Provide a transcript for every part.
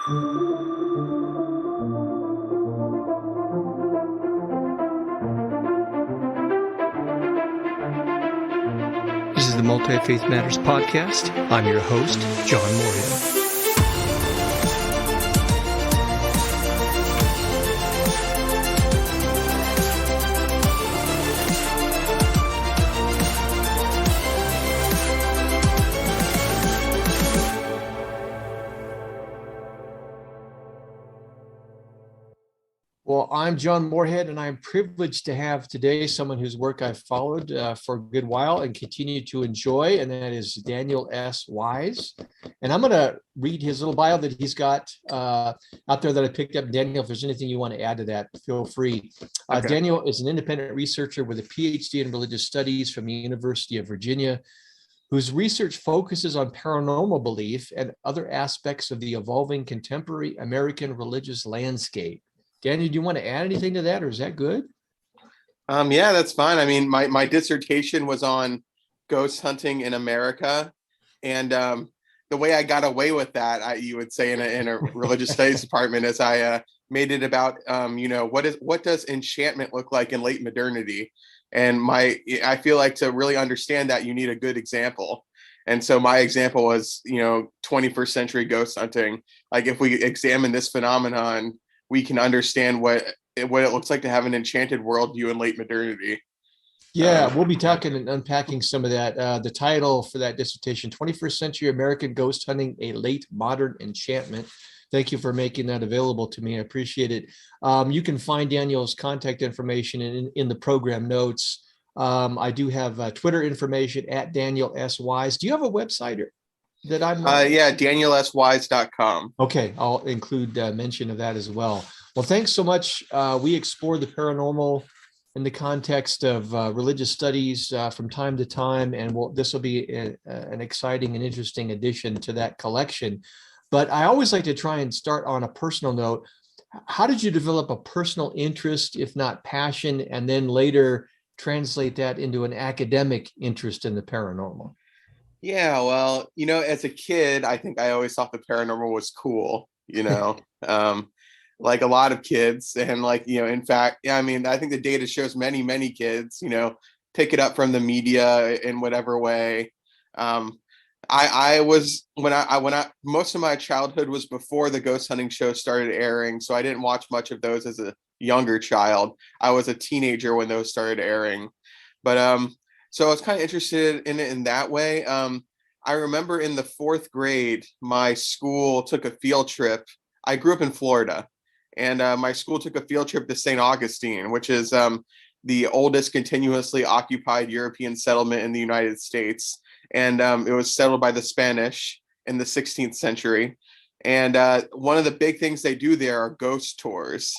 This is the Multi-Faith Matters podcast. I'm your host, John Moorhead. Well, I'm John Moorhead, and I'm privileged to have today someone whose work I've followed for a good while and continue to enjoy, and that is Daniel S. Wise. And I'm going to read his little bio that he's got out there that I picked up. Daniel, if there's anything you want to add to that, feel free. Okay. Daniel is an independent researcher with a PhD in religious studies from the University of Virginia, whose research focuses on paranormal belief and other aspects of the evolving contemporary American religious landscape. Daniel, do you want to add anything to that, or is that good? Yeah, that's fine. I mean, my dissertation was on ghost hunting in America, and the way I got away with that, you would say in a religious studies department, is I made it about what does enchantment look like in late modernity, and I feel like to really understand that you need a good example. And so my example was 21st century ghost hunting. Like, if we examine this phenomenon, we can understand what it looks like to have an enchanted worldview in late modernity. Yeah, we'll be talking and unpacking some of that. The title for that dissertation, 21st Century American Ghost Hunting, a Late Modern Enchantment. Thank you for making that available to me. I appreciate it. You can find Daniel's contact information in the program notes. I do have Twitter information at Daniel S. Wise. Do you have a website that I'm DanielSWise.com. Okay, I'll include mention of that as well. Well, thanks so much. We explore the paranormal in the context of religious studies from time to time, and this will be an exciting and interesting addition to that collection. But I always like to try and start on a personal note. How did you develop a personal interest, if not passion, and then later translate that into an academic interest in the paranormal? Yeah, well, as a kid, I think I always thought the paranormal was cool, like a lot of kids. And in fact, yeah, I mean, I think the data shows many kids, pick it up from the media in whatever way. I was, when I most of my childhood was before the ghost hunting show started airing. So I didn't watch much of those as a younger child. I was a teenager when those started airing. But, so I was kind of interested in it in that way. I remember in the 4th grade, my school took a field trip. I grew up in Florida, and my school took a field trip to St. Augustine, which is the oldest continuously occupied European settlement in the United States. And it was settled by the Spanish in the 16th century. And one of the big things they do there are ghost tours.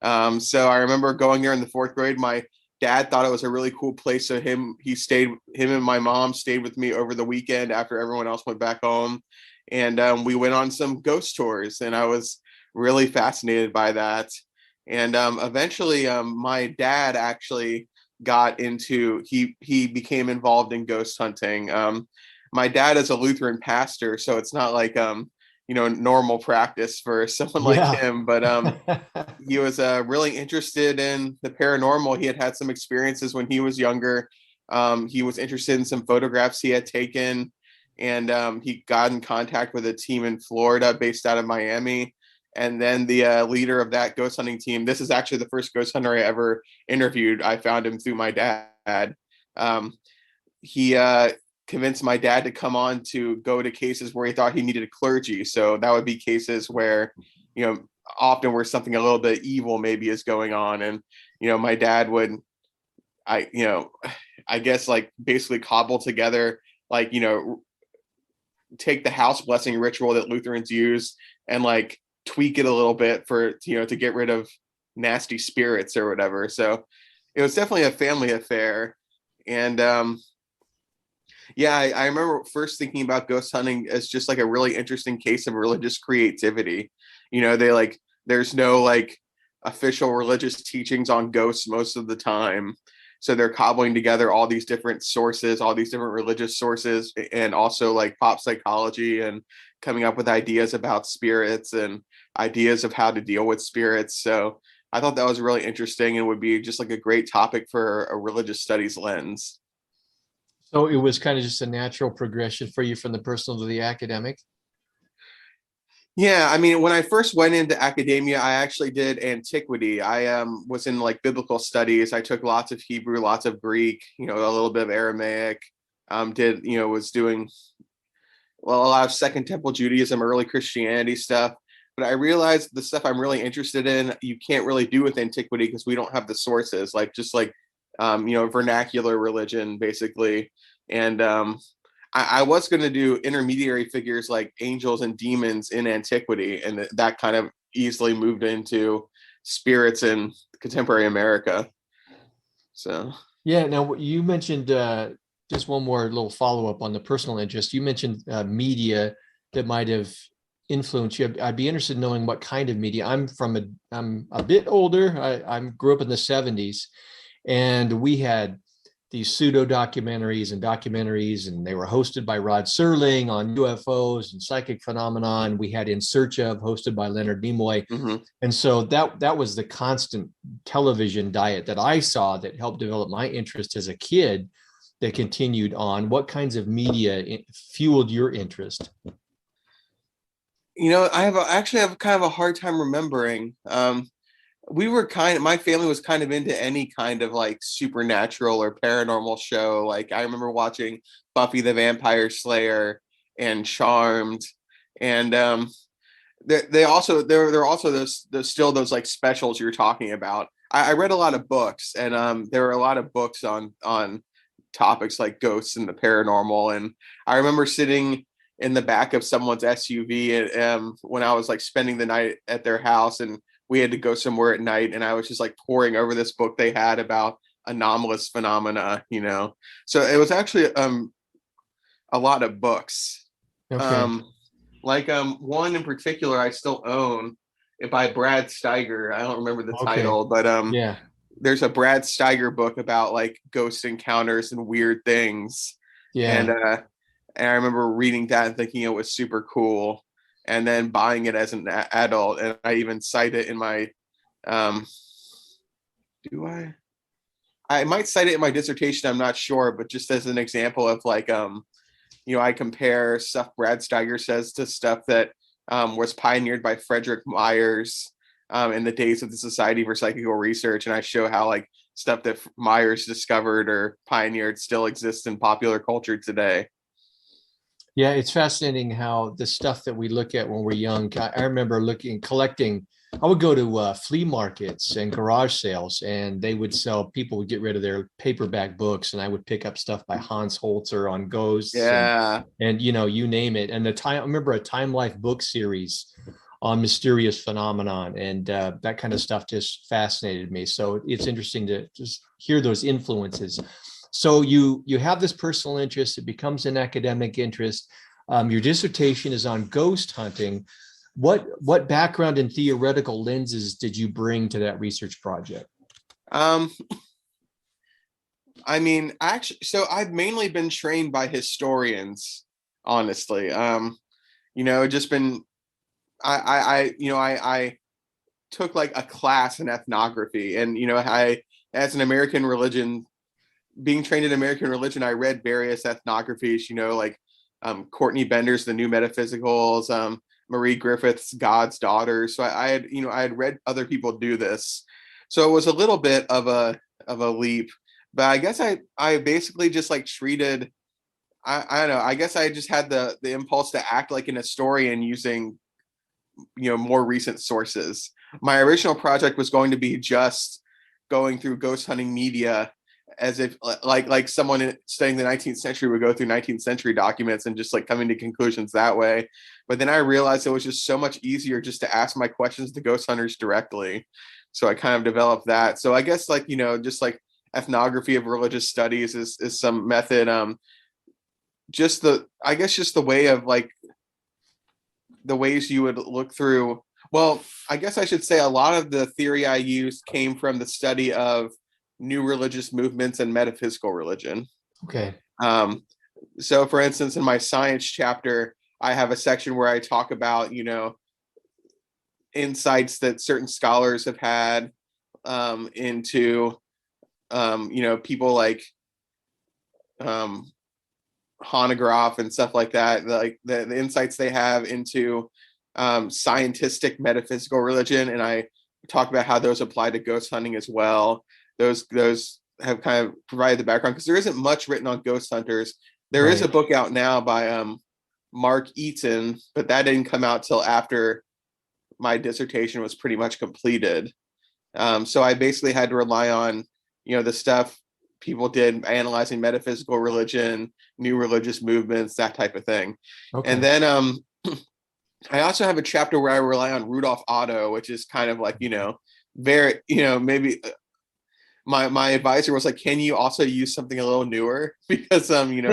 So I remember going there in the 4th grade. My dad thought it was a really cool place. So him and my mom stayed with me over the weekend after everyone else went back home. And we went on some ghost tours, and I was really fascinated by that. And eventually my dad actually got into, he became involved in ghost hunting. My dad is a Lutheran pastor, so it's not like, normal practice for someone like him, but he was really interested in the paranormal. He had some experiences when he was younger. He was interested in some photographs he had taken, and he got in contact with a team in Florida based out of Miami. And then the leader of that ghost hunting team, this is actually the first ghost hunter I ever interviewed. I found him through my dad. He convinced my dad to come on to go to cases where he thought he needed a clergy. So that would be cases where, often where something a little bit evil maybe is going on. And, my dad would, I guess basically cobble together, take the house blessing ritual that Lutherans use and tweak it a little bit for, to get rid of nasty spirits or whatever. So it was definitely a family affair. And, I remember first thinking about ghost hunting as just a really interesting case of religious creativity. There's no official religious teachings on ghosts most of the time. So they're cobbling together all these different sources, all these different religious sources, and also pop psychology and coming up with ideas about spirits and ideas of how to deal with spirits. So I thought that was really interesting and would be just like a great topic for a religious studies lens. So it was kind of just a natural progression for you from the personal to the academic. Yeah, I mean, when I first went into academia, I actually did antiquity. I was in like biblical studies. I took lots of Hebrew, lots of Greek, a little bit of Aramaic. Was doing well a lot of Second Temple Judaism, early Christianity stuff. But I realized the stuff I'm really interested in, you can't really do with antiquity because we don't have the sources, like just like vernacular religion, basically. And I was going to do intermediary figures like angels and demons in antiquity, and that kind of easily moved into spirits in contemporary America. So Yeah. Now you mentioned just one more little follow up on the personal interest. You mentioned media that might have influenced you. I'd be interested in knowing what kind of media. I'm a bit older. I grew up in the 70s, and we had these pseudo documentaries and they were hosted by Rod Serling on UFOs and psychic phenomenon. We had In Search Of, hosted by Leonard Nimoy. mhm. And so that was the constant television diet that I saw that helped develop my interest as a kid that continued on. What kinds of media fueled your interest? Actually have kind of a hard time remembering. My family was kind of into any kind of like supernatural or paranormal show. Like I remember watching Buffy the Vampire Slayer and Charmed, and there are also those still those like specials you're talking about. I read a lot of books, and there were a lot of books on topics like ghosts and the paranormal. And I remember sitting in the back of someone's SUV when I was like spending the night at their house, and we had to go somewhere at night, and I was just like poring over this book they had about anomalous phenomena. So it was actually a lot of books. Okay. Um, one in particular I still own, by Brad Steiger. I don't remember the Okay. title, but Yeah. there's a Brad Steiger book about like ghost encounters and weird things. And Yeah. and I remember reading that and thinking it was super cool, and then buying it as an adult. And I even cite it in my do I might cite it in my dissertation, I'm not sure, but just as an example of like I compare stuff Brad Steiger says to stuff that was pioneered by Frederick Myers in the days of the Society for Psychical Research, and I show how like stuff that Myers discovered or pioneered still exists in popular culture today. Yeah, it's fascinating how the stuff that we look at when we're young. I remember collecting. I would go to flea markets and garage sales, and they would sell. People would get rid of their paperback books, and I would pick up stuff by Hans Holzer on ghosts Yeah. and you name it. And I remember a Time Life book series on mysterious phenomenon, and that kind of stuff just fascinated me. So it's interesting to just hear those influences. So you have this personal interest, it becomes an academic interest. Your dissertation is on ghost hunting. What background and theoretical lenses did you bring to that research project? Um, I mean, actually, so I've mainly been trained by historians, honestly. Just been I took like a class in ethnography, and I as an American religion being trained in American religion, I read various ethnographies, like Courtney Bender's The New Metaphysicals, Marie Griffith's God's Daughter. So I had read other people do this. So it was a little bit of a leap, but I guess I basically just like treated, I don't know, I guess I just had the impulse to act like an historian using, more recent sources. My original project was going to be just going through ghost hunting media as if like someone studying the 19th century would go through 19th century documents and just like coming to conclusions that way. But then I realized it was just so much easier just to ask my questions to ghost hunters directly. So I kind of developed that. So I guess like, just like ethnography of religious studies is some method. Just the way of like the ways you would look through. Well, I guess I should say a lot of the theory I used came from the study of new religious movements and metaphysical religion. Okay. So, for instance, in my science chapter, I have a section where I talk about, insights that certain scholars have had into, people like Hanegraaff and stuff like that, like the insights they have into scientific metaphysical religion. And I talk about how those apply to ghost hunting as well. Those have kind of provided the background, because there isn't much written on ghost hunters. There is a book out now by Mark Eaton, but that didn't come out till after my dissertation was pretty much completed. So I basically had to rely on, the stuff people did analyzing metaphysical religion, new religious movements, that type of thing. Okay. And then I also have a chapter where I rely on Rudolf Otto, which is kind of like, very, maybe my advisor was like, can you also use something a little newer? Because,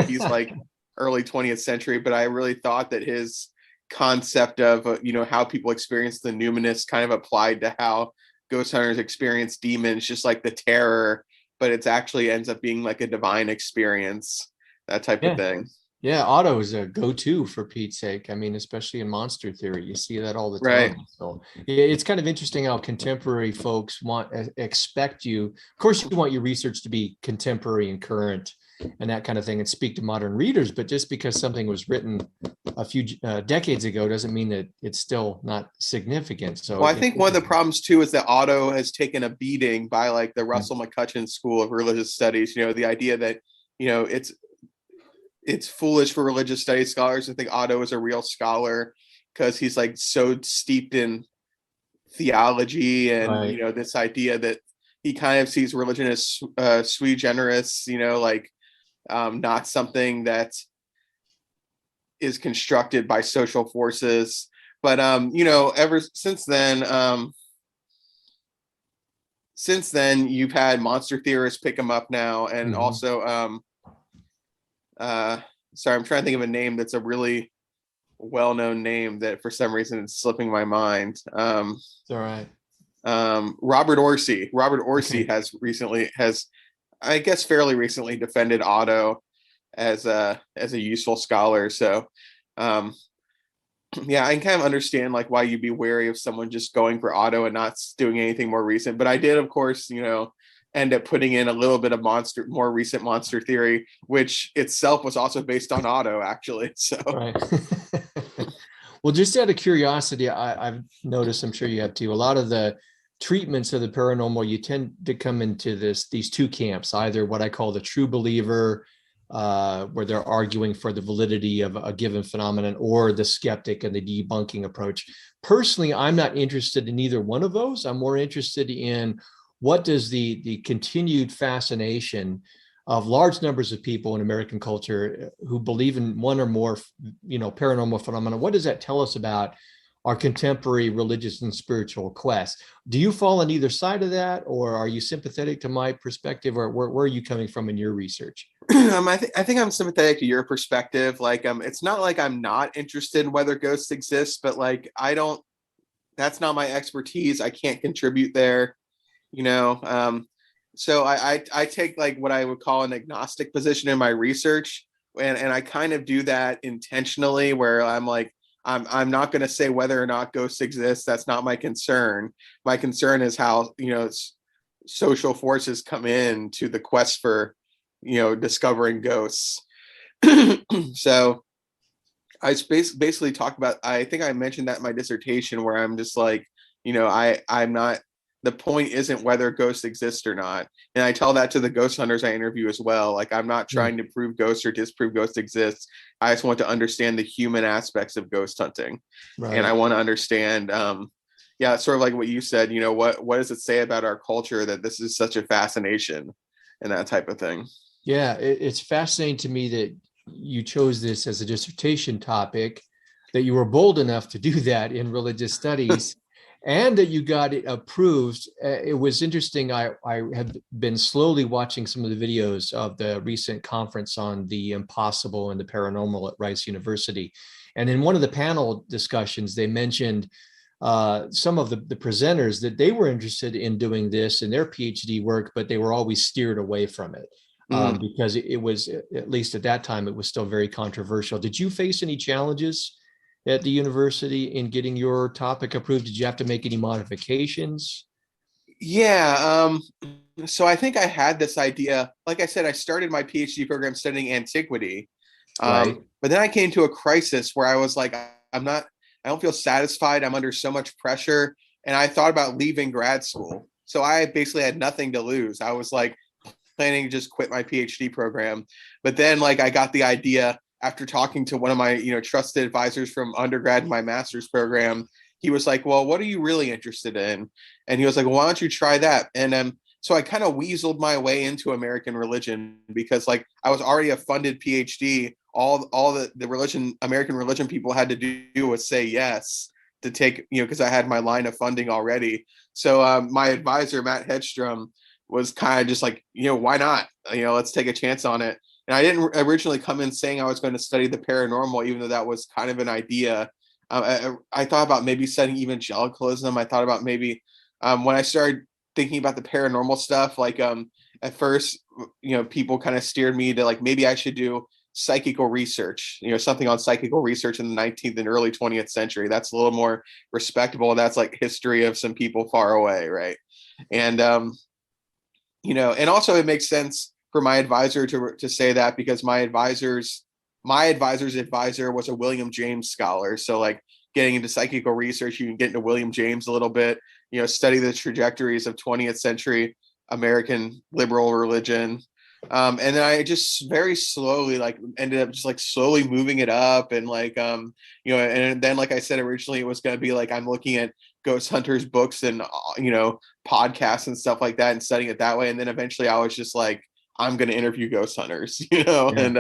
he's like early 20th century, but I really thought that his concept of, how people experience the numinous kind of applied to how ghost hunters experience demons, just like the terror, but it's actually ends up being like a divine experience, that type of thing. Yeah, Otto is a go-to for Pete's sake. I mean, especially in monster theory, you see that all the time. Right. So it's kind of interesting how contemporary folks expect you. Of course, you want your research to be contemporary and current and that kind of thing, and speak to modern readers. But just because something was written a few decades ago doesn't mean that it's still not significant. So, well, I think one of the problems too is that Otto has taken a beating by like the Russell McCutcheon School of Religious Studies. The idea that it's foolish for religious studies scholars to think Otto is a real scholar because he's like so steeped in theology and this idea that he kind of sees religion as sui generis, not something that is constructed by social forces. But ever since then you've had monster theorists pick them up now, and also sorry, I'm trying to think of a name that's a really well-known name that for some reason it's slipping my mind. It's all right. Robert Orsi has I guess fairly recently defended Otto as a useful scholar. So yeah, I can kind of understand like why you'd be wary of someone just going for Otto and not doing anything more recent. But I did, of course, end up putting in a little bit of more recent monster theory, which itself was also based on Otto, actually. So right. Well, just out of curiosity, I've noticed, I'm sure you have too, a lot of the treatments of the paranormal, you tend to come into these two camps, either what I call the true believer, where they're arguing for the validity of a given phenomenon, or the skeptic and the debunking approach. Personally, I'm not interested in either one of those. I'm more interested in what does the continued fascination of large numbers of people in American culture who believe in one or more, paranormal phenomena, what does that tell us about our contemporary religious and spiritual quest? Do you fall on either side of that, or are you sympathetic to my perspective, or where are you coming from in your research? I think I'm sympathetic to your perspective. Like, it's not like I'm not interested in whether ghosts exist, but like, that's not my expertise. I can't contribute there, so I take like what I would call an agnostic position in my research. And I kind of do that intentionally, where I'm like, I'm not going to say whether or not ghosts exist. That's not my concern. My concern is how, social forces come in to the quest for, discovering ghosts. So I basically talk about, I think I mentioned that in my dissertation, where I'm just like, I'm not, the point isn't whether ghosts exist or not. And I tell that to the ghost hunters I interview as well. Like, I'm not trying to prove ghosts or disprove ghosts exist. I just want to understand the human aspects of ghost hunting. Right. And I want to understand, sort of like what you said, what does it say about our culture that this is such a fascination and that type of thing? Yeah, it's fascinating to me that you chose this as a dissertation topic, that you were bold enough to do that in religious studies. And that you got it approved. It was interesting. I have been slowly watching some of the videos of the recent conference on the impossible and the paranormal at Rice University. And in one of the panel discussions, they mentioned some of the presenters that they were interested in doing this in their PhD work, but they were always steered away from it. Mhm. because it was, at least at that time, it was still very controversial. Did you face any challenges at the university in getting your topic approved? Did you have to make any modifications? Yeah. So I think I had this idea. Like I said, I started my PhD program studying antiquity. Right. But then I came to a crisis where I was like, I don't feel satisfied. I'm under so much pressure. And I thought about leaving grad school. So I basically had nothing to lose. I was like planning to just quit my PhD program. But then like I got the idea after talking to one of my, trusted advisors from undergrad in my master's program. He was like, well, what are you really interested in? And he was like, well, why don't you try that? And so I kind of weaseled my way into American religion because like I was already a funded PhD. All the religion, American religion people had to do was say yes to take, because I had my line of funding already. So my advisor, Matt Hedstrom, was kind of just like, why not? Let's take a chance on it. And I didn't originally come in saying I was going to study the paranormal, even though that was kind of an idea. I thought about maybe studying evangelicalism. I thought about maybe when I started thinking about the paranormal stuff, like at first, people kind of steered me to like maybe I should do psychical research, something on psychical research in the 19th and early 20th century. That's a little more respectable. That's like history of some people far away, right? And and also it makes sense for my advisor to say that because my advisor's advisor was a William James scholar. So like getting into psychical research, you can get into William James a little bit, study the trajectories of 20th century American liberal religion. And then I just very slowly like ended up just like slowly moving it up and like and then like I said originally it was going to be like I'm looking at ghost hunters books and podcasts and stuff like that and studying it that way. And then eventually I was just like, I'm going to interview ghost hunters, Yeah. and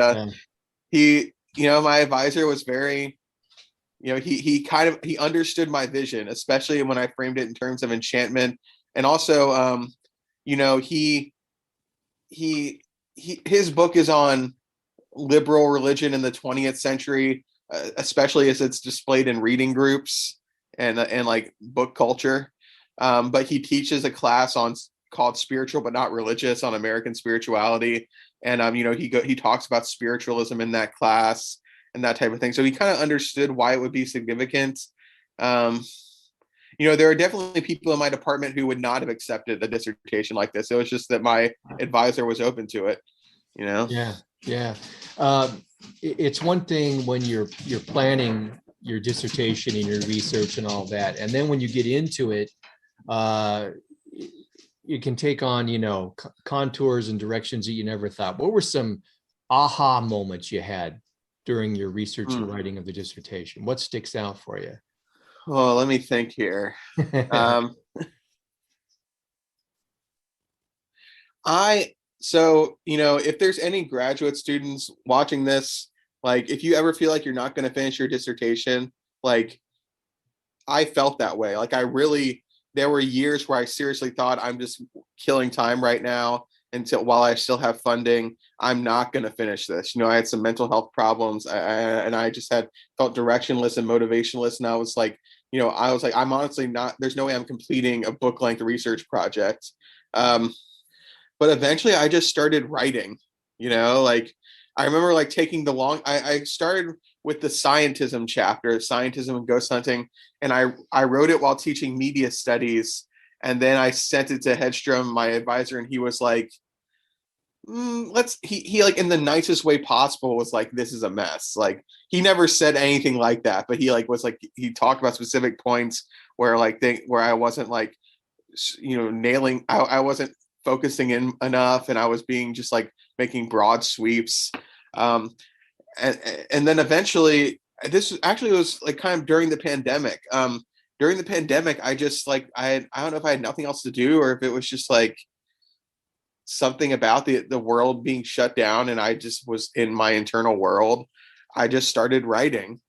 Yeah. my advisor was very, he understood my vision, especially when I framed it in terms of enchantment. And also, you know, he, his book is on liberal religion in the 20th century, especially as it's displayed in reading groups and like book culture. But he teaches a class on called spiritual but not religious on American spirituality, and he talks about spiritualism in that class and that type of thing. So he kind of understood why it would be significant. Um, there are definitely people in my department who would not have accepted a dissertation like this. It was just that my advisor was open to it. You know. Yeah. Yeah. It's one thing when you're planning your dissertation and your research and all that, and then when you get into it, uh, you can take on, contours and directions that you never thought. What were some aha moments you had during your research and Hmm. writing of the dissertation? What sticks out for you? Oh, let me think here. Um, I so if there's any graduate students watching this, like if you ever feel like you're not going to finish your dissertation, like I felt that way. Like I really, there were years where I seriously thought I'm just killing time right now until while I still have funding. I'm not going to finish this. I had some mental health problems, and I just had felt directionless and motivationless. And I was like, I'm honestly not. There's no way I'm completing a book length research project. But eventually, I just started writing. Like I remember like taking the long. I started with the scientism chapter, scientism and ghost hunting, and I wrote it while teaching media studies, and then I sent it to Hedstrom, my advisor, and he was like, he like in the nicest way possible was like, this is a mess. Like he never said anything like that, but he like was like he talked about specific points where like where I wasn't like nailing. I wasn't focusing in enough, and I was being just like making broad sweeps. Um, and then eventually this actually was like kind of during the pandemic. During the pandemic, I just like I don't know if I had nothing else to do or if it was just like something about the world being shut down and I just was in my internal world. I just started writing.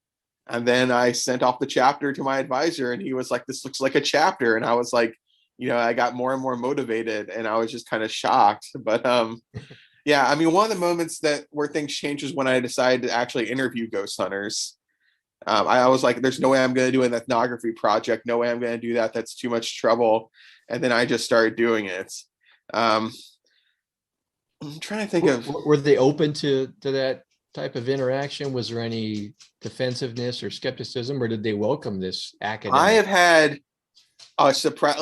And then I sent off the chapter to my advisor and he was like, this looks like a chapter. And I was like, I got more and more motivated and I was just kind of shocked. But yeah, I mean, one of the moments where things changed was when I decided to actually interview ghost hunters. I was like, there's no way I'm going to do an ethnography project. No way I'm going to do that. That's too much trouble. And then I just started doing it. Um, I'm trying to think of. Were they open to that type of interaction? Was there any defensive-ness or skepticism, or did they welcome this I academic? have had a surprise.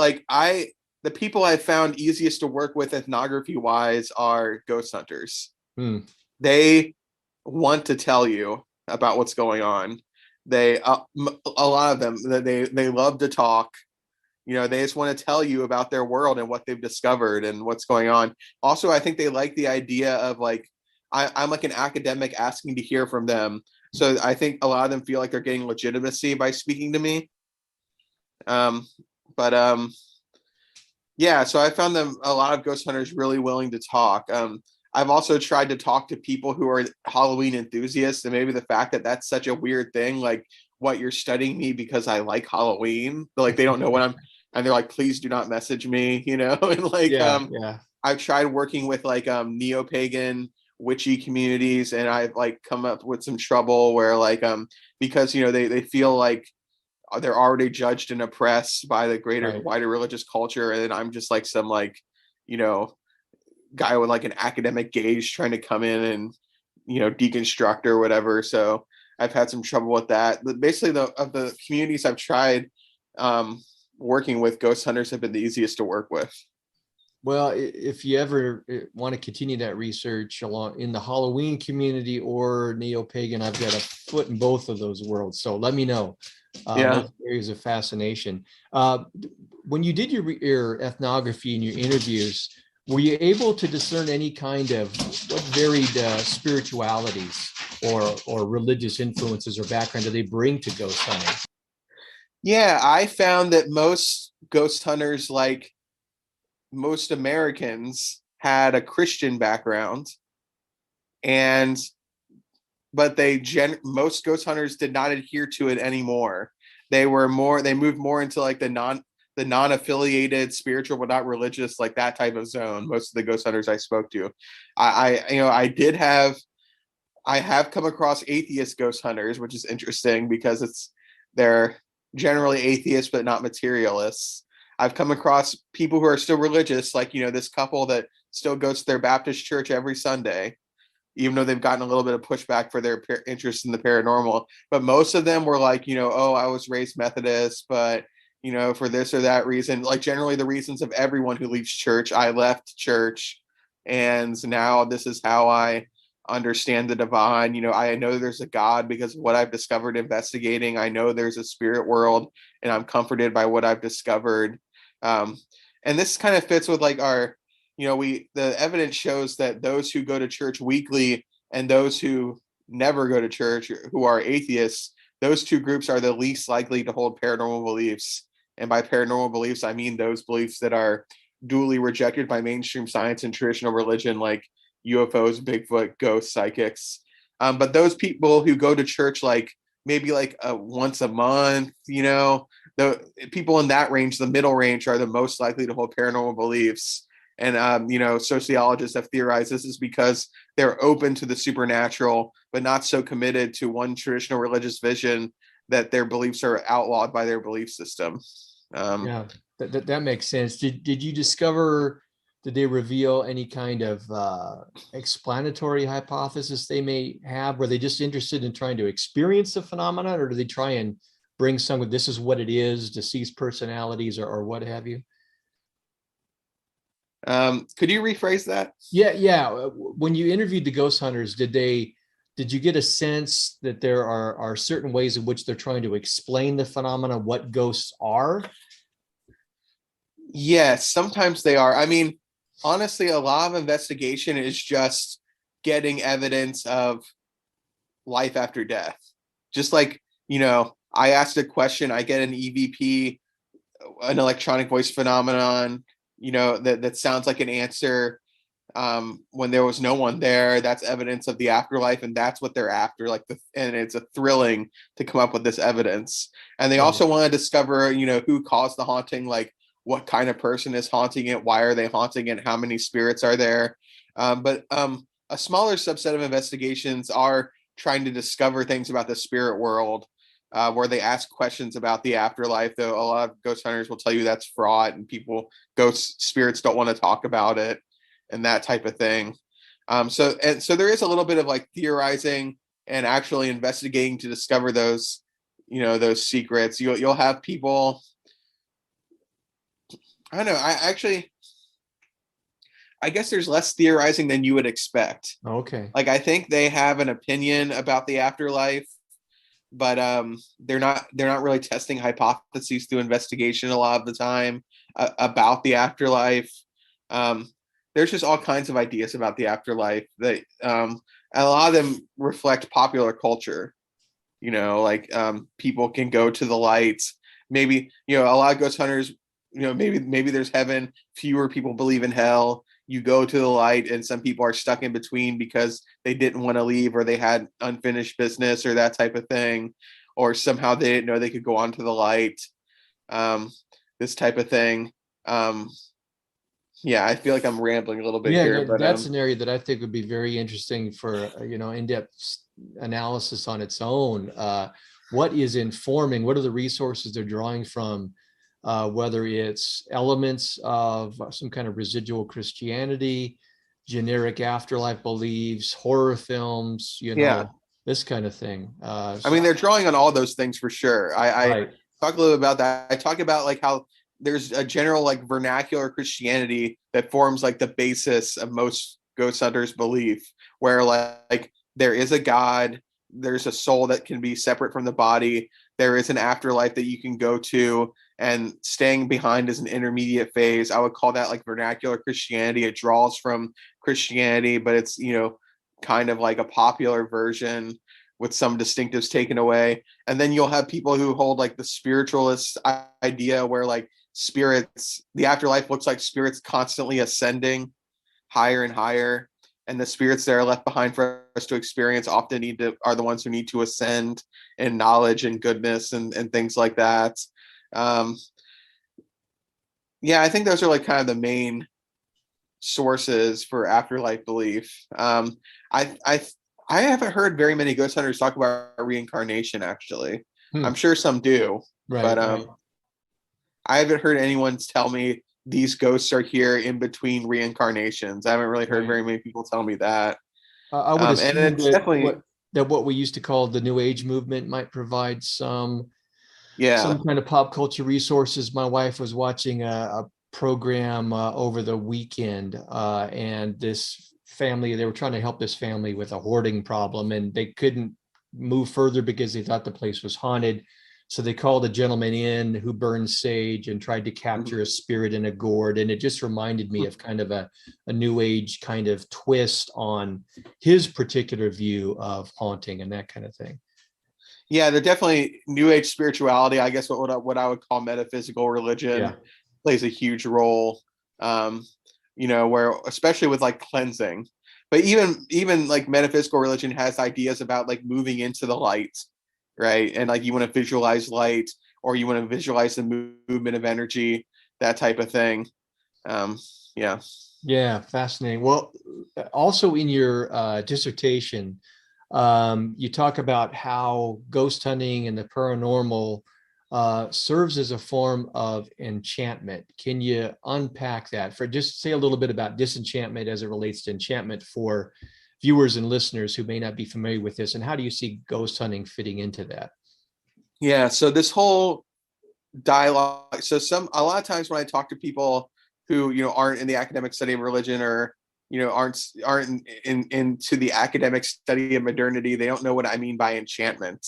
The people I found easiest to work with ethnography wise are ghost hunters. Hmm. They want to tell you about what's going on. They a lot of them, they love to talk. They just want to tell you about their world and what they've discovered and what's going on. Also, I think they like the idea of like I'm like an academic asking to hear from them. So I think a lot of them feel like they're getting legitimacy by speaking to me. Um, but Yeah, so I found them a lot of ghost hunters really willing to talk. I've also tried to talk to people who are Halloween enthusiasts, and maybe the fact that that's such a weird thing, like what you're studying me because I like Halloween, like they don't know what I'm, and they're like, please do not message me, and like Yeah, yeah. I've tried working with like neo-pagan witchy communities, and I've like come up with some trouble where like because they feel like they're already judged and oppressed by the greater Right. wider religious culture, and I'm just like some like you know guy with like an academic gaze trying to come in and deconstruct or whatever. So I've had some trouble with that, but basically the communities I've tried working with, ghost hunters have been the easiest to work with. Well, if you ever want to continue that research along in the Halloween community or neo-pagan, I've got a foot in both of those worlds. So let me know. Yeah. Both areas of fascination. When you did your ethnography and your interviews, were you able to discern any kind of what varied spiritualities or religious influences or background do they bring to ghost hunting? Yeah, I found that most ghost hunters, like most Americans, had a Christian background, and but most ghost hunters did not adhere to it anymore. They moved more into like the non-affiliated spiritual but not religious, like that type of zone. Most of the ghost hunters I spoke to, I have come across atheist ghost hunters, which is interesting because they're generally atheists but not materialists. I've come across people who are still religious, like this couple that still goes to their Baptist church every Sunday, even though they've gotten a little bit of pushback for their interest in the paranormal. But most of them were like, oh, I was raised Methodist, but for this or that reason, like generally the reasons of everyone who leaves church, I left church, and now this is how I understand the divine. I know there's a God because of what I've discovered investigating. I know there's a spirit world, and I'm comforted by what I've discovered. Um, and this kind of fits with like our the evidence shows that those who go to church weekly and those who never go to church, who are atheists, those two groups are the least likely to hold paranormal beliefs. And by paranormal beliefs, I mean those beliefs that are duly rejected by mainstream science and traditional religion, like UFOs, Bigfoot, ghosts, psychics. But those people who go to church like maybe like once a month, the people in that range, the middle range, are the most likely to hold paranormal beliefs. And sociologists have theorized this is because they're open to the supernatural, but not so committed to one traditional religious vision that their beliefs are outlawed by their belief system. Yeah, that makes sense. Did you discover, did they reveal any kind of explanatory hypothesis they may have? Were they just interested in trying to experience the phenomenon, or do they try and bring some of this is what it is, deceased personalities or what have you? Could you rephrase that? Yeah, yeah. When you interviewed the ghost hunters, did you get a sense that there are certain ways in which they're trying to explain the phenomena, what ghosts are? Yes, sometimes they are. I mean, honestly, a lot of investigation is just getting evidence of life after death. Just like, I asked a question, I get an EVP, an electronic voice phenomenon, that sounds like an answer when there was no one there. That's evidence of the afterlife, and that's what they're after. And it's a thrilling to come up with this evidence. And they Right. also want to discover, who caused the haunting, like what kind of person is haunting it, why are they haunting it, how many spirits are there. But a smaller subset of investigations are trying to discover things about the spirit world. Where they ask questions about the afterlife, though a lot of ghost hunters will tell you that's fraught and ghost spirits don't want to talk about it and that type of thing. So there is a little bit of like theorizing and actually investigating to discover those, those secrets. You'll have people. I don't know. I guess there's less theorizing than you would expect. Okay. Like I think they have an opinion about the afterlife, but they're not really testing hypotheses through investigation a lot of the time about the afterlife. Um, there's just all kinds of ideas about the afterlife that a lot of them reflect popular culture. Like people can go to the lights. Maybe a lot of ghost hunters. Maybe there's heaven. Fewer people believe in hell. You go to the light, and some people are stuck in between because they didn't want to leave, or they had unfinished business, or that type of thing, or somehow they didn't know they could go onto the light. Um, this type of thing. Um, yeah, I feel like I'm rambling a little bit Yeah, here, but that's an area that I think would be very interesting for, in-depth analysis on its own. What is informing, what are the resources they're drawing from, whether it's elements of some kind of residual Christianity, generic afterlife beliefs, horror films, yeah, this kind of thing. I mean, they're drawing on all those things for sure. I Right. talk a little about that. I talk about like how there's a general like vernacular Christianity that forms like the basis of most ghost hunters' belief, where like there is a God, there's a soul that can be separate from the body, there is an afterlife that you can go to, and staying behind is an intermediate phase. I would call that like vernacular Christianity. It draws from Christianity, but it's kind of like a popular version with some distinctives taken away. And then you'll have people who hold like the spiritualist idea where like spirits, the afterlife looks like spirits constantly ascending higher and higher. And the spirits that are left behind for us to experience often are the ones who need to ascend in knowledge and goodness and things like that. Um, yeah, I think those are like kind of the main sources for afterlife belief. I I I haven't heard very many ghost hunters talk about reincarnation. Actually, Hmm. I'm sure some do, but Right, right. I haven't heard anyone tell me these ghosts are here in between reincarnations. I haven't really heard Right. very many people tell me that. I would And assume it's definitely, that what we used to call the New Age movement might provide some yeah. kind of pop culture resources. My wife was watching a program over the weekend, and this family, they were trying to help this family with a hoarding problem, and they couldn't move further because they thought the place was haunted. So they called a gentleman in who burned sage and tried to capture a spirit in a gourd. And it just reminded me of kind of a new age kind of twist on his particular view of haunting and that kind of thing. Yeah, they're definitely new age spirituality. I guess what I would call metaphysical religion Yeah. plays a huge role. Um, where especially with like cleansing, but even like metaphysical religion has ideas about like moving into the light, right? And like you want to visualize light, or you want to visualize the movement of energy, that type of thing. Um, yeah. Yeah, fascinating. Well, also in your dissertation, you talk about how ghost hunting and the paranormal serves as a form of enchantment. Can you unpack that? For just say a little bit about disenchantment as it relates to enchantment for viewers and listeners who may not be familiar with this, and how do you see ghost hunting fitting into that? Yeah. So this whole dialogue. So a lot of times when I talk to people who aren't in the academic study of religion, or aren't into the academic study of modernity, they don't know what I mean by enchantment.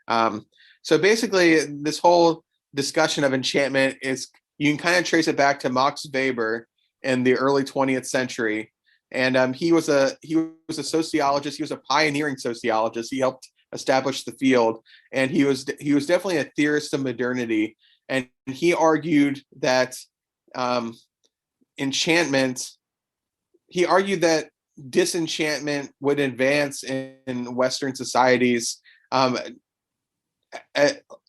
So basically, this whole discussion of enchantment is, you can kind of trace it back to Max Weber in the early 20th century, and he was a sociologist. He was a pioneering sociologist. He helped establish the field, and he was definitely a theorist of modernity, and he argued that um, enchantment. He argued that disenchantment would advance in Western societies um,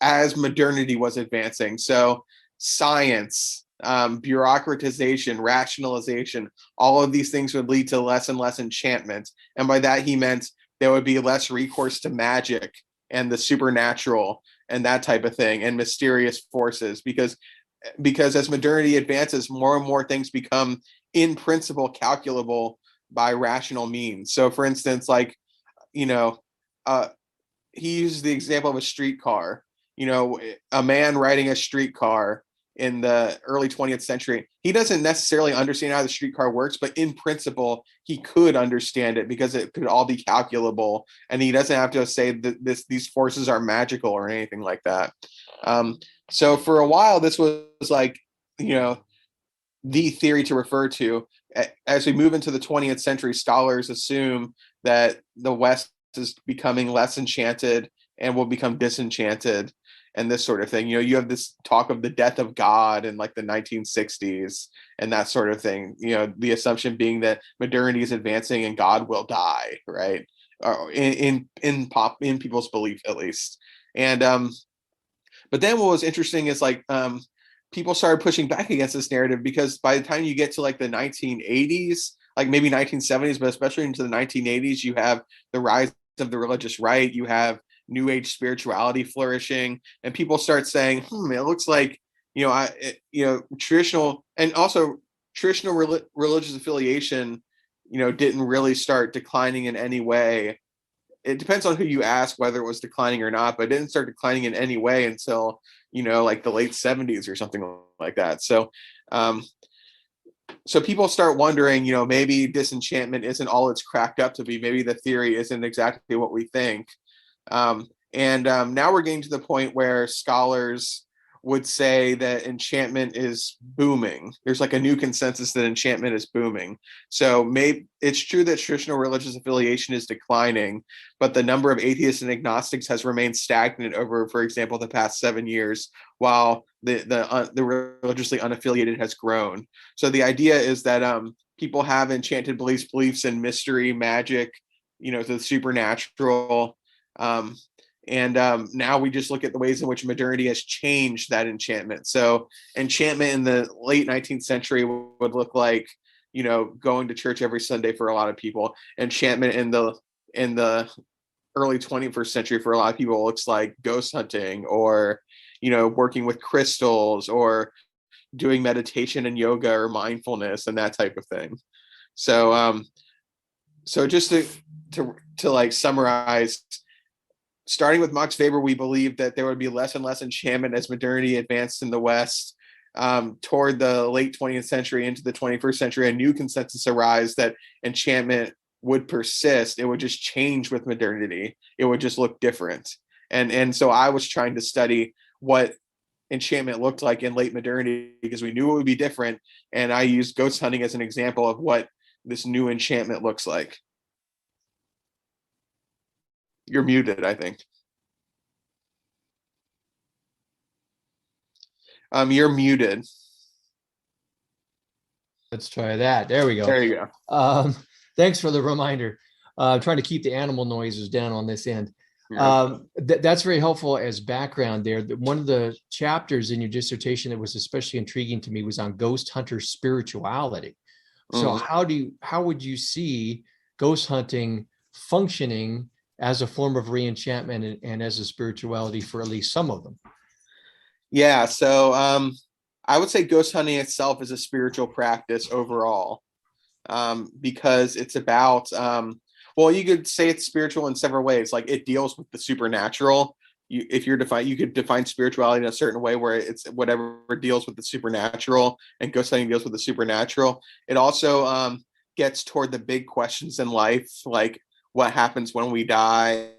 as modernity was advancing. So science, bureaucratization, rationalization, all of these things would lead to less and less enchantment. And by that, he meant there would be less recourse to magic and the supernatural and that type of thing, and mysterious forces, because as modernity advances, more and more things become in principle calculable by rational means. So for instance, like, you know, uh, he uses the example of a streetcar. A man riding a streetcar in the early 20th century, he doesn't necessarily understand how the streetcar works, but in principle, he could understand it because it could all be calculable, and he doesn't have to say that these forces are magical or anything like that. So for a while, this was like, you know, the theory to refer to. As we move into the 20th century, scholars assume that the West is becoming less enchanted and will become disenchanted and this sort of thing. You have this talk of the death of God in like the 1960s and that sort of thing. The assumption being that modernity is advancing and God will die, right? In people's belief, at least. And but then what was interesting is like people started pushing back against this narrative, because by the time you get to like the 1980s, like maybe 1970s, but especially into the 1980s, you have the rise of the religious right, you have new age spirituality flourishing, and people start saying, it looks like, traditional, and also traditional religious affiliation, didn't really start declining in any way. It depends on who you ask whether it was declining or not, but it didn't start declining in any way until, like the late 70s or something like that. So people start wondering, maybe disenchantment isn't all it's cracked up to be. Maybe the theory isn't exactly what we think. And now we're getting to the point where scholars would say that enchantment is booming. There's like a new consensus that enchantment is booming. So maybe it's true that traditional religious affiliation is declining, but the number of atheists and agnostics has remained stagnant over, for example, the past 7 years, while the religiously unaffiliated has grown. So the idea is that people have enchanted beliefs in mystery, magic, the supernatural. And now we just look at the ways in which modernity has changed that enchantment. So enchantment in the late 19th century would look like, going to church every Sunday for a lot of people. Enchantment in the early 21st century for a lot of people looks like ghost hunting, or, working with crystals, or doing meditation and yoga or mindfulness and that type of thing. So just to like summarize, starting with Max Weber, we believed that there would be less and less enchantment as modernity advanced in the West. Toward the late 20th century into the 21st century, a new consensus arose that enchantment would persist. It would just change with modernity. It would just look different. And so I was trying to study what enchantment looked like in late modernity, because we knew it would be different. And I used ghost hunting as an example of what this new enchantment looks like. You're muted, I think. You're muted. Let's try that. There we go. There you go. Thanks for the reminder. Trying to keep the animal noises down on this end. Yeah. That's very helpful as background there. One of the chapters in your dissertation that was especially intriguing to me was on ghost hunter spirituality. So how would you see ghost hunting functioning as a form of re-enchantment and as a spirituality for at least some of them? Yeah, so I would say ghost hunting itself is a spiritual practice overall, because it's about, well, you could say it's spiritual in several ways. Like, it deals with the supernatural. You could define spirituality in a certain way where it's whatever deals with the supernatural, and ghost hunting deals with the supernatural. It also gets toward the big questions in life, like what happens when we die.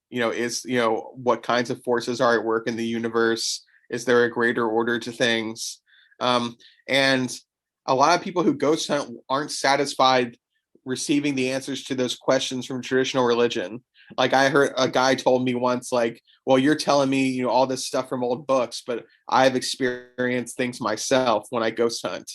What kinds of forces are at work in the universe? Is there a greater order to things? And a lot of people who ghost hunt aren't satisfied receiving the answers to those questions from traditional religion. Like, I heard a guy told me once, like, well, you're telling me, all this stuff from old books, but I've experienced things myself when I ghost hunt.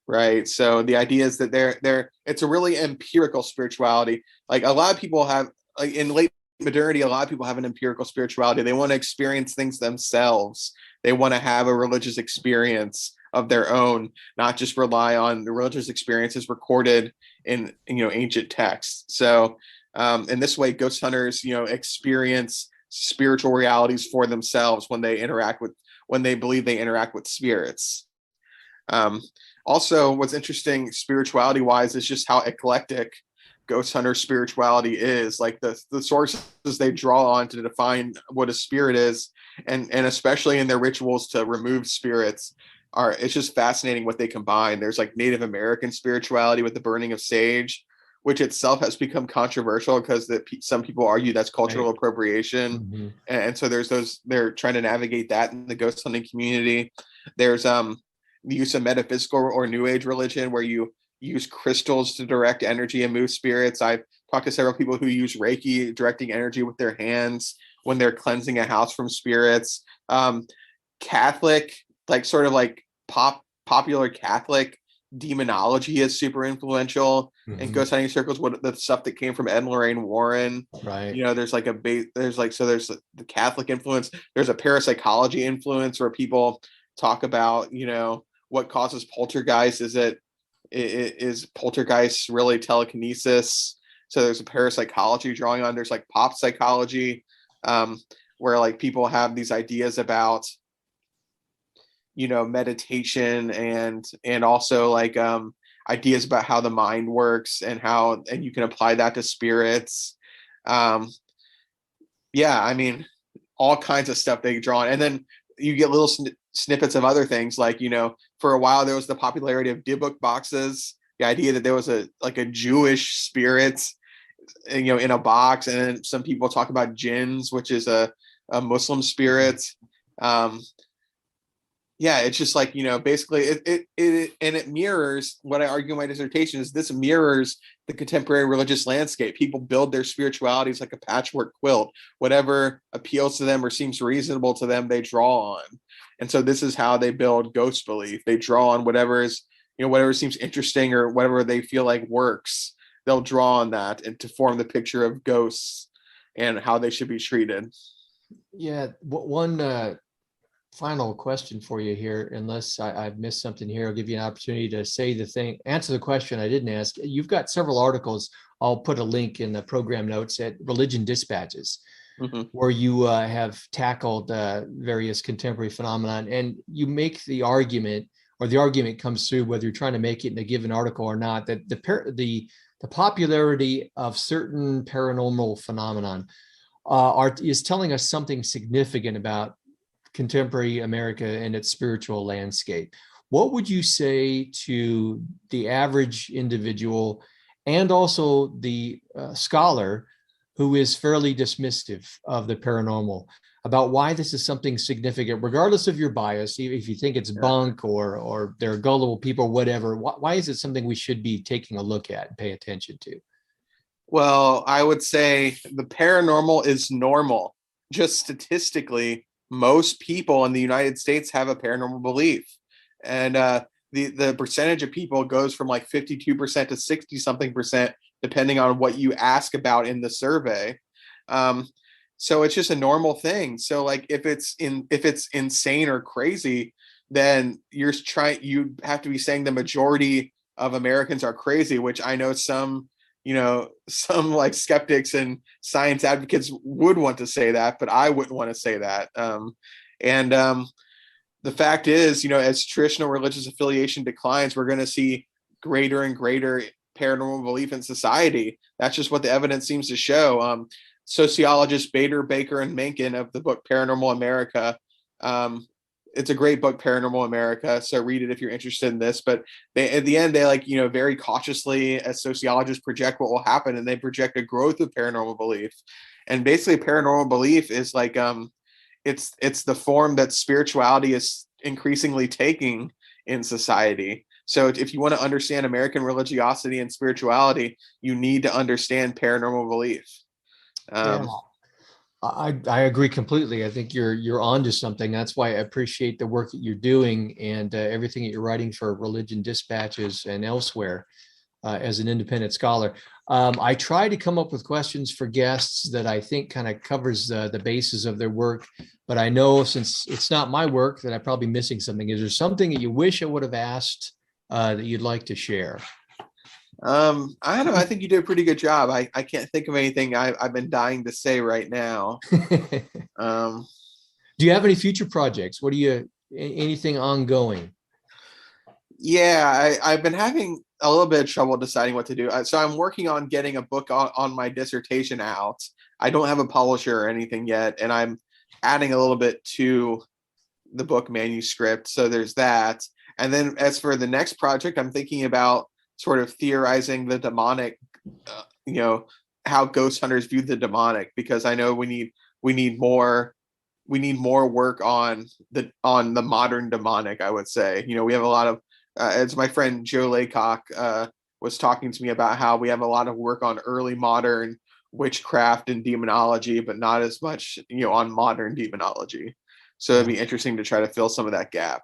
Right. So the idea is that it's a really empirical spirituality. Like, a lot of people have, like, in late modernity, a lot of people have an empirical spirituality. They want to experience things themselves. They want to have a religious experience of their own, not just rely on the religious experiences recorded in ancient texts. So in this way, ghost hunters experience spiritual realities for themselves when they believe they interact with spirits. Um, Also, what's interesting spirituality wise is just how eclectic ghost hunter spirituality is. Like the sources they draw on to define what a spirit is, and especially in their rituals to remove spirits, are it's just fascinating what they combine. There's like Native American spirituality with the burning of sage, which itself has become controversial because that some people argue that's cultural Right. appropriation. Mhm. And so there's those, they're trying to navigate that in the ghost hunting community. There's the use of metaphysical or new age religion where you use crystals to direct energy and move spirits. I've talked to several people who use Reiki, directing energy with their hands when they're cleansing a house from spirits. Catholic, like sort of like popular Catholic demonology is super influential in Mhm. ghost hunting circles. What the stuff that came from Ed and Lorraine Warren, Right. you know, there's like a base, there's like, so there's the Catholic influence, there's a parapsychology influence where people talk about, you know, what causes poltergeist. Is poltergeist really telekinesis? So there's a parapsychology drawing on. There's like pop psychology, where like people have these ideas about, you know, meditation and also like ideas about how the mind works and how, and you can apply that to spirits. um yeah, I mean, all kinds of stuff they draw on. And then you get little snippets of other things, like, you know, for a while there was the popularity of Dybbuk boxes, the idea that there was a like a Jewish spirit, you know, in a box. And then some people talk about jinns, which is a Muslim spirit. um yeah, it's just like, you know, basically it and it mirrors what I argue in my dissertation is this mirrors the contemporary religious landscape. People build their spiritualities like a patchwork quilt. Whatever appeals to them or seems reasonable to them, they draw on. And so this is how they build ghost belief. They draw on whatever is, you know, whatever seems interesting or whatever they feel like works. They'll draw on that and to form the picture of ghosts and how they should be treated. Yeah. One final question for you here, unless I've missed something here. I'll give you an opportunity to say the thing, answer the question I didn't ask. You've got several articles. I'll put a link in the program notes at Religion Dispatches, Mm-hmm. where you have tackled various contemporary phenomenon, and you make the argument, or the argument comes through, whether you're trying to make it in a given article or not, that the popularity of certain paranormal phenomenon is telling us something significant about contemporary America and its spiritual landscape. What would you say to the average individual and also the scholar who is fairly dismissive of the paranormal about why this is something significant, regardless of your bias, even if you think it's Yeah. bunk or they're gullible people, whatever? Why is it something we should be taking a look at and pay attention to? Well, I would say the paranormal is normal. Just statistically, most people in the United States have a paranormal belief. And the percentage of people goes from like 52% to 60 something percent, depending on what you ask about in the survey. Um, so it's just a normal thing. So like if it's insane or crazy, then you have to be saying the majority of Americans are crazy, which I know some, you know, some like skeptics and science advocates would want to say that, but I wouldn't want to say that. And The fact is, you know, as traditional religious affiliation declines, we're going to see greater and greater paranormal belief in society. That's just what the evidence seems to show. Sociologists Bader, Baker, and Mencken of the book Paranormal America. Um, it's a great book, Paranormal America. So read it if you're interested in this. But they, at the end, they like, you know, very cautiously, as sociologists project what will happen, and they project a growth of paranormal belief. And basically, paranormal belief is like it's the form that spirituality is increasingly taking in society. So if you want to understand American religiosity and spirituality, you need to understand paranormal belief. Yeah. Um, I agree completely. I think you're onto something. That's why I appreciate the work that you're doing and everything that you're writing for Religion Dispatches and elsewhere as an independent scholar. I try to come up with questions for guests that I think kind of covers the basis of their work, but I know since it's not my work that I'm probably missing something. Is there something that you wish I would have asked that you'd like to share? I don't know. I think you did a pretty good job. I can't think of anything I've been dying to say right now. Do Um, you have any future projects? What do you, anything ongoing? Yeah, I've been having a little bit of trouble deciding what to do. So I'm working on getting a book on my dissertation out. I don't have a publisher or anything yet, and I'm adding a little bit to the book manuscript. So there's that. And then as for the next project, I'm thinking about sort of theorizing the demonic, you know, how ghost hunters view the demonic, because I know we need more we need more work on the modern demonic. I would say, we have a lot of, as my friend Joe Laycock was talking to me about, how we have a lot of work on early modern witchcraft and demonology, but not as much, on modern demonology. So it'd Yeah. be interesting to try to fill some of that gap.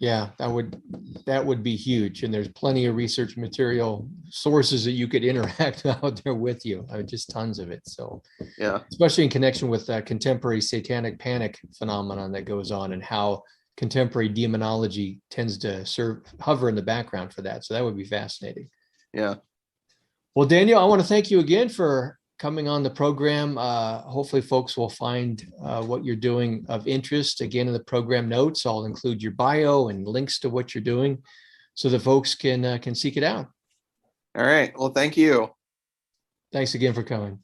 Yeah, that would be huge. And there's plenty of research material sources that you could interact out there with you. I mean, just tons of it. So Yeah. especially in connection with that contemporary satanic panic phenomenon that goes on, and how contemporary demonology tends to hover in the background for that. So that would be fascinating. Yeah. Well, Daniel, I want to thank you again for coming on the program. Hopefully folks will find what you're doing of interest. Again, in the program notes, I'll include your bio and links to what you're doing so the folks can seek it out. All right. Well, thank you. Thanks again for coming.